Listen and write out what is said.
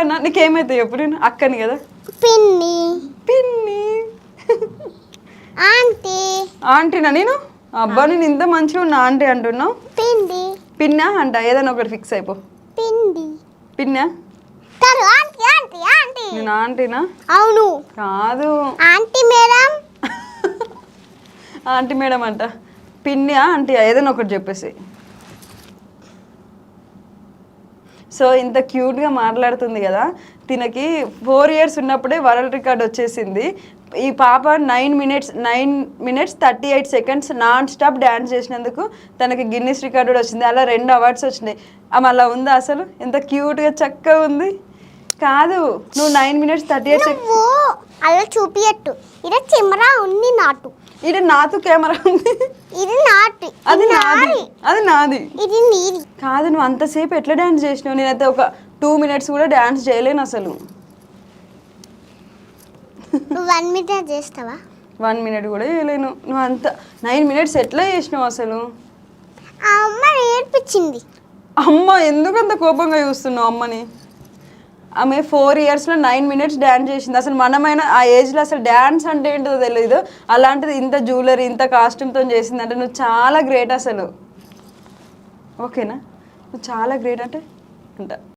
అన్న నీకేమైతే చెప్పు, నేను అక్కని కదా. పిన్ని పిన్ని ఆంటీ ఆంటీనా నేను? అబ్బా నేను ఇంత మంచిగా ఉన్నా ఆంటీ అంటున్నావు. పిండి పిన్నా అంట, ఏదైనా ఒకటి ఫిక్స్ అయిపో. పిండి పిన్నా కాదు ఆంటీ ఆంటీ ఆంటీ. నేను ఆంటీనా? అవును కాదు ఆంటీ మేడం. ఆంటీ మేడం అంట. పిన్నా ఆంటీ ఏదైనా ఒకటి చెప్పేసి. సో ఇంత క్యూట్గా మాట్లాడుతుంది కదా, తినకి 4 years ఉన్నప్పుడే వరల్డ్ రికార్డ్ వచ్చేసింది. ఈ పాప 9 minutes 38 seconds non stop dance చేసినందుకు తనకి గిన్నిస్ రికార్డు కూడా వచ్చింది. అలా 2 awards వచ్చినాయి. ఆమె అలా ఉందా అసలు? ఎంత క్యూట్గా చక్కగా ఉంది. కాదు నువ్వు 9 minutes 38 seconds నువ్వు అలా చూపియట్టు. ఇది కెమెరా ఉంది నాటు. ఇది నాతో కెమెరా ఉంది. ఇది నాటి. అది నాది, అది నాది. ఇది నీది. కాదు నువ్వు అంతసేపు ఎట్లా డ్యాన్స్ చేసినావు? నేనైతే ఒక 2 minutes కూడా డ్యాన్స్ చేయలేను అసలు. నువ్వు 1 minute చేస్తావా? 1 minute కూడా చేయలేను. నువ్వు అంత 9 minutes ఎట్లా చేసినావు అసలు? ఆ అమ్మ నేర్పించింది. అమ్మ ఎందుకు అంత కోపంగా చూస్తున్నావు అమ్మని? ఆమె 4 yearsలో 9 minutes డ్యాన్స్ చేసింది. అసలు మనమైనా ఆ ఏజ్లో అసలు డ్యాన్స్ అంటే ఏంటో తెలియదు, అలాంటిది ఇంత జ్యువెలరీ ఇంత కాస్ట్యూమ్తో చేసింది అంటే నువ్వు చాలా గ్రేట్ అసలు. ఓకేనా? నువ్వు చాలా గ్రేట్ అంటే అంట.